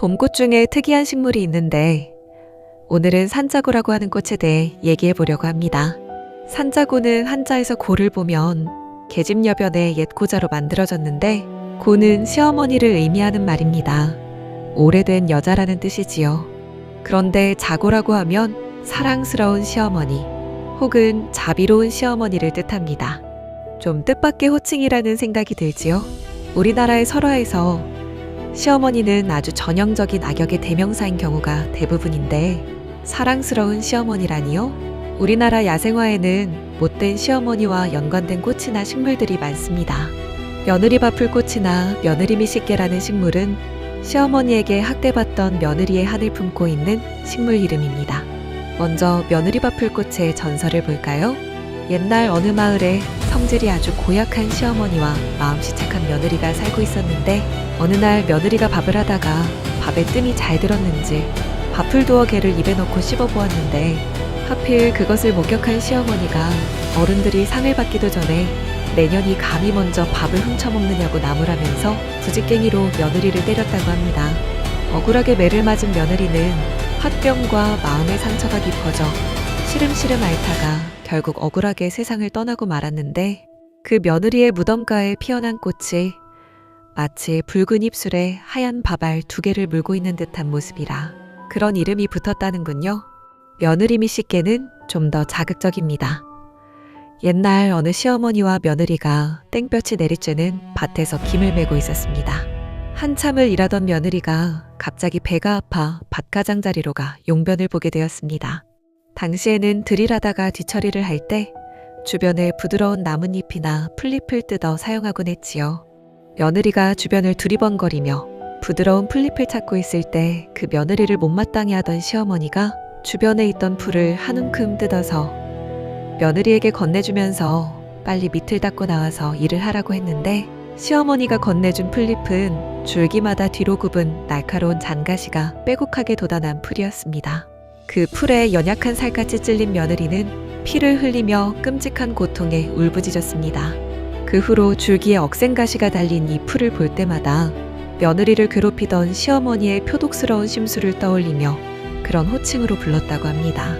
봄꽃 중에 특이한 식물이 있는데 오늘은 산자고라고 하는 꽃에 대해 얘기해 보려고 합니다. 산자고는 한자에서 고를 보면 계집여변의 옛 고자로 만들어졌는데 고는 시어머니를 의미하는 말입니다. 오래된 여자라는 뜻이지요. 그런데 자고라고 하면 사랑스러운 시어머니 혹은 자비로운 시어머니를 뜻합니다. 좀 뜻밖의 호칭이라는 생각이 들지요. 우리나라의 설화에서 시어머니는 아주 전형적인 악역의 대명사인 경우가 대부분인데 사랑스러운 시어머니라니요? 우리나라 야생화에는 못된 시어머니와 연관된 꽃이나 식물들이 많습니다. 며느리밥풀꽃이나 며느리미식개라는 식물은 시어머니에게 학대받던 며느리의 한을 품고 있는 식물 이름입니다. 먼저 며느리밥풀꽃의 전설을 볼까요? 옛날 어느 마을에 성질이 아주 고약한 시어머니와 마음씨 착한 며느리가 살고 있었는데 어느 날 며느리가 밥을 하다가 밥에 뜸이 잘 들었는지 밥풀 두어개를 입에 넣고 씹어보았는데 하필 그것을 목격한 시어머니가 어른들이 상을 받기도 전에 내년이 감히 먼저 밥을 훔쳐먹느냐고 나무라면서 부직갱이로 며느리를 때렸다고 합니다. 억울하게 매를 맞은 며느리는 화병과 마음의 상처가 깊어져 시름시름 앓다가 결국 억울하게 세상을 떠나고 말았는데 그 며느리의 무덤가에 피어난 꽃이 마치 붉은 입술에 하얀 밥알 2개를 물고 있는 듯한 모습이라 그런 이름이 붙었다는군요. 며느리미식개는 좀 더 자극적입니다. 옛날 어느 시어머니와 며느리가 땡볕이 내리쬐는 밭에서 김을 메고 있었습니다. 한참을 일하던 며느리가 갑자기 배가 아파 밭가장자리로 가 용변을 보게 되었습니다. 당시에는 드릴하다가 뒤처리를 할 때 주변에 부드러운 나뭇잎이나 풀잎을 뜯어 사용하곤 했지요. 며느리가 주변을 두리번거리며 부드러운 풀잎을 찾고 있을 때 그 며느리를 못마땅해 하던 시어머니가 주변에 있던 풀을 한 움큼 뜯어서 며느리에게 건네주면서 빨리 밑을 닦고 나와서 일을 하라고 했는데 시어머니가 건네준 풀잎은 줄기마다 뒤로 굽은 날카로운 잔가시가 빼곡하게 돋아난 풀이었습니다. 그 풀에 연약한 살갗이 찔린 며느리는 피를 흘리며 끔찍한 고통에 울부짖었습니다. 그 후로 줄기에 억센가시가 달린 이 풀을 볼 때마다 며느리를 괴롭히던 시어머니의 표독스러운 심술을 떠올리며 그런 호칭으로 불렀다고 합니다.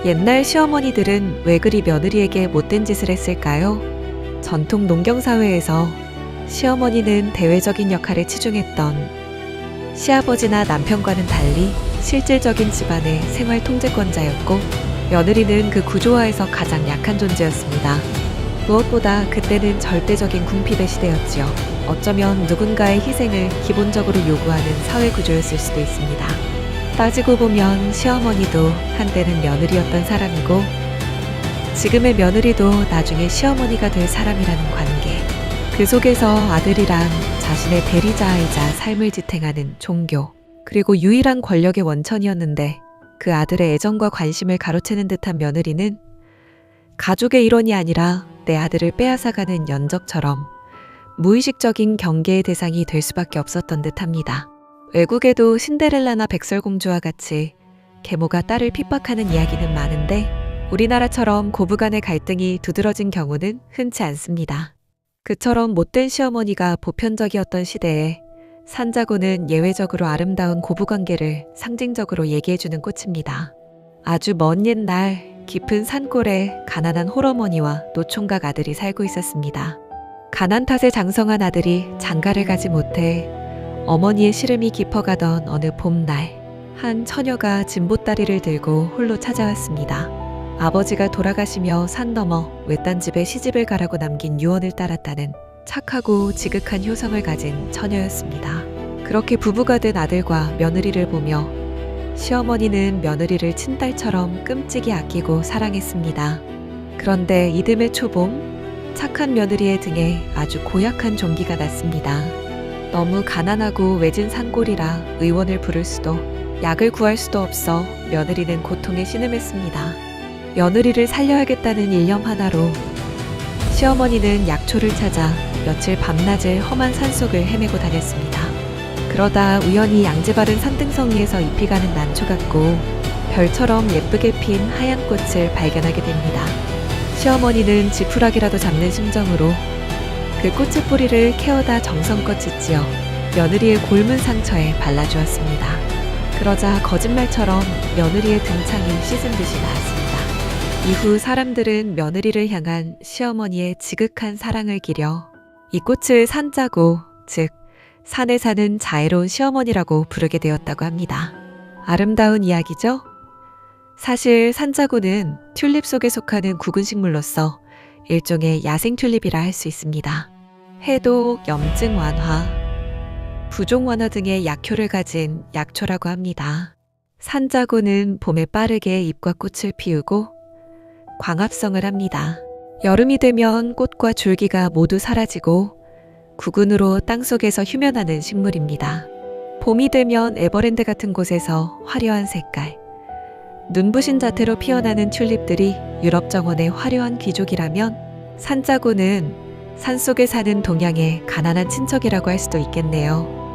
옛날 시어머니들은 왜 그리 며느리에게 못된 짓을 했을까요? 전통 농경사회에서 시어머니는 대외적인 역할에 치중했던 시아버지나 남편과는 달리 실질적인 집안의 생활 통제권자였고 며느리는 그 구조화에서 가장 약한 존재였습니다. 무엇보다 그때는 절대적인 궁핍의 시대였지요. 어쩌면 누군가의 희생을 기본적으로 요구하는 사회 구조였을 수도 있습니다. 따지고 보면 시어머니도 한때는 며느리였던 사람이고 지금의 며느리도 나중에 시어머니가 될 사람이라는 관계. 그 속에서 아들이란 자신의 대리자이자 삶을 지탱하는 종교, 그리고 유일한 권력의 원천이었는데 그 아들의 애정과 관심을 가로채는 듯한 며느리는 가족의 일원이 아니라 내 아들을 빼앗아가는 연적처럼 무의식적인 경계의 대상이 될 수밖에 없었던 듯합니다. 외국에도 신데렐라나 백설공주와 같이 계모가 딸을 핍박하는 이야기는 많은데 우리나라처럼 고부간의 갈등이 두드러진 경우는 흔치 않습니다. 그처럼 못된 시어머니가 보편적이었던 시대에 산자고는 예외적으로 아름다운 고부관계를 상징적으로 얘기해주는 꽃입니다. 아주 먼 옛날 깊은 산골에 가난한 홀어머니와 노총각 아들이 살고 있었습니다. 가난 탓에 장성한 아들이 장가를 가지 못해 어머니의 시름이 깊어가던 어느 봄날 한 처녀가 진보다리를 들고 홀로 찾아왔습니다. 아버지가 돌아가시며 산 너머 외딴 집에 시집을 가라고 남긴 유언을 따랐다는 착하고 지극한 효성을 가진 처녀였습니다. 그렇게 부부가 된 아들과 며느리를 보며 시어머니는 며느리를 친딸처럼 끔찍이 아끼고 사랑했습니다. 그런데 이듬해 초봄 착한 며느리의 등에 아주 고약한 종기가 났습니다. 너무 가난하고 외진 산골이라 의원을 부를 수도 약을 구할 수도 없어 며느리는 고통에 신음했습니다. 며느리를 살려야겠다는 일념 하나로 시어머니는 약초를 찾아 며칠 밤낮을 험한 산속을 헤매고 다녔습니다. 그러다 우연히 양지바른 산등성 위에서 잎이 가는 난초 같고 별처럼 예쁘게 핀 하얀 꽃을 발견하게 됩니다. 시어머니는 지푸라기라도 잡는 심정으로 그 꽃의 뿌리를 캐어다 정성껏 찢지어 며느리의 골문 상처에 발라주었습니다. 그러자 거짓말처럼 며느리의 등창이 씻은 듯이 나았습니다. 이후 사람들은 며느리를 향한 시어머니의 지극한 사랑을 기려 이 꽃을 산자고, 즉 산에 사는 자애로운 시어머니라고 부르게 되었다고 합니다. 아름다운 이야기죠? 사실 산자고는 튤립 속에 속하는 구근식물로서 일종의 야생 튤립이라 할 수 있습니다. 해독, 염증 완화, 부종 완화 등의 약효를 가진 약초라고 합니다. 산자고는 봄에 빠르게 잎과 꽃을 피우고 광합성을 합니다. 여름이 되면 꽃과 줄기가 모두 사라지고 구근으로 땅속에서 휴면하는 식물입니다. 봄이 되면 에버랜드 같은 곳에서 화려한 색깔, 눈부신 자태로 피어나는 튤립들이 유럽 정원의 화려한 귀족이라면 산자고는 산속에 사는 동양의 가난한 친척이라고 할 수도 있겠네요.